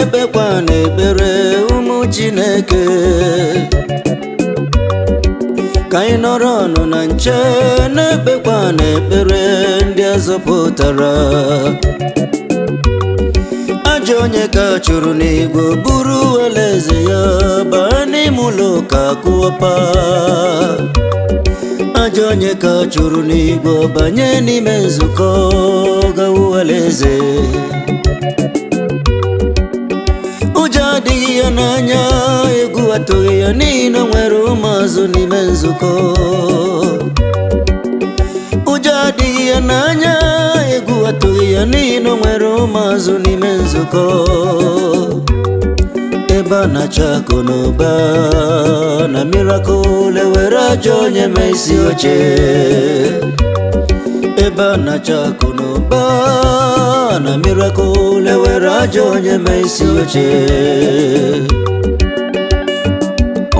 na-ekpekwa n'ekpere ụmụ Chineke ka anyị nọrọ ọnụ na nche na-ekpekwa n'ekpere ndị azọpụtara ajọ onye ka chụrụ n'igwe buru alaeze ya baa n'ime ụlọ ụka kụọpa ajọ onye ka chụrụ n'igwe banye n'ime nzukọ gawu alaeze ụjọ adịghị ya n'anya egwu atụghị ya n'ihi na nwere ụmụazụ n'ime nzukọ ụjọ adịghị ya n'anya egwu atụghị ya n'ihi na nwere ụmụazụ n'ime nzukọ ebe a na-achọ akụ na ụba na miracle ewere ajọ onye mee isi oche ebe a na-achọ akụ na ụba na miracle ewere ajọ onye mee isi oche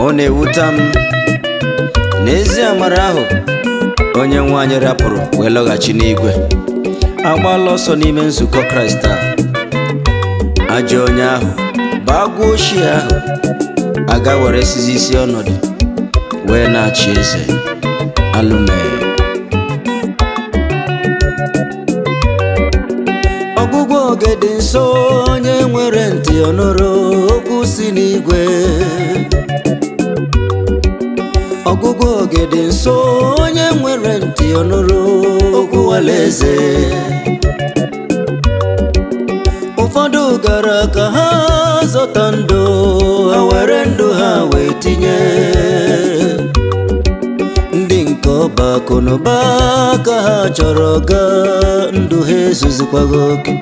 ọ na-ewuta m n'ezi amara ahụ onye nwe anyị rapụrụ wee lọghachi n'igwe agbala ọsọ n'ime nzukọ Kraịst a ajọ onye ahụ bụ agwọ ochie ahụ aga were sizi isi ọnọdụ wee na-achị eze alụme ọgwụgwọ oge dị nso onye nwere ntị ọnụrụ okwu si n'igwe ọgwụgwọ oge dị nso onye nwere ntị ọnụrụ okwu alaeze ụfọdụ gara ka ha zọta ndụ ha were ndụ ha wee tinye ndị nke ọba akụ na ụba ka ha chọrọ ga ndụ ha ezuzikwaghị oke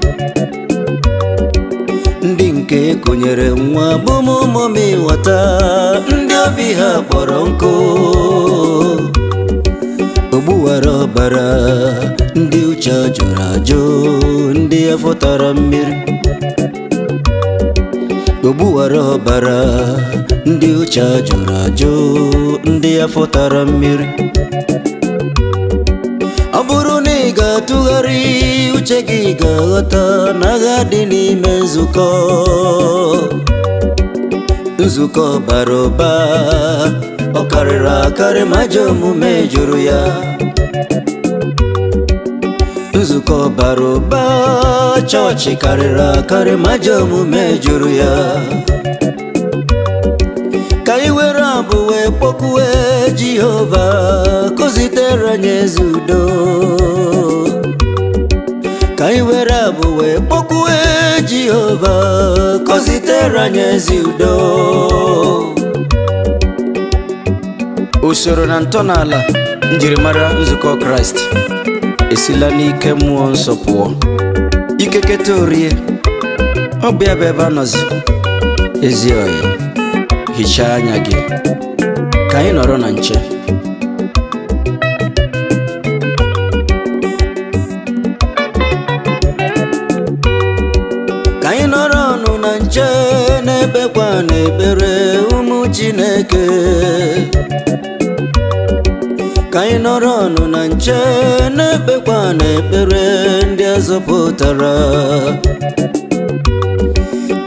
ndị nke kụnyere nwa bụmụmụmi ghọta ndị obi ha kpọrọ nkụ ogbuwara ọbara ndị uche jụrụ ajụ ndị afọ tara mmiri ogbuwara ọbara ndị uche jụrụ ajụ ndị afọ tara mmiri ọ bụrụ na ị ga-atụgharị uche gị ga-aghọta na agha dị n'ime nzukọ bara ụba ọ karịrị akarị ma ajọ omume juru ya nzukọ bara ụba chọọchị karịrị akarị ma ajọ omume juru ya ka anyị were abụ wee kpọkuwe Jehova ka o zitere anyị ezi udo ka anyị were abụ wee kpọkuwe Jehova ka o zitere anyị ezi udo usoro na ntọala njirimara nzukọ Kraịst esila n'ike mmụọ nsọ pụọ ikeketa orie ọ bụ ya bụ ebe anọzi ezi oyi hichaa anya gị ka anyị nọrọ na nche ka anyị nọrọ ọnụ na nche na-ekpekwa n'ekpere ụmụ Chineke ka anyị nọrọ ọnụ na nche na-ekpekwa n'ekpere ndị azọpụtara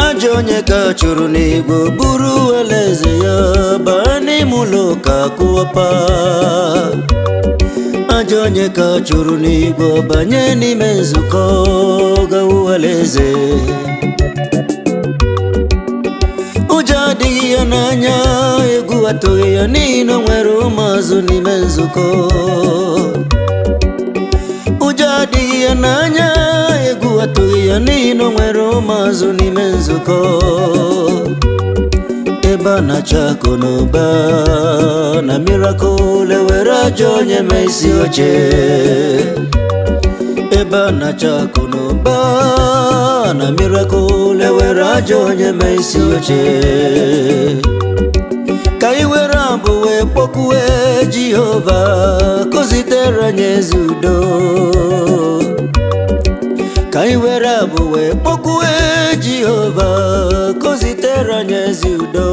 ajọ onye ka chụrụ n'igwe buru alaeze ya baa n'ime ụlọ ụka kụọpa ajọ onye ka chụrụ n'igwe banye n'ime nzukọ gawu alaeze ụjọ adịghị ya n'anya egwu atụghị ya n'ihi na nwere ụmụazụ n'ime nzukọ ụjọ adịghị ya n'anya egwu atụghị ya n'ihi na nwere ụmụazụ n'ime nzukọ ebe a na-achọ akụ na ụba na miracle ewere ajọ onye mee isi oche ebe a na-achọ akụ na ụba na miracle ewere ajọ onye mee isi oche ka anyị were abụ wee kpọkuwe Jehova ka o zitere anyị ezi udo ka anyị were abụ wee kpọkuwe Jehova ka o zitere anyị ezi udo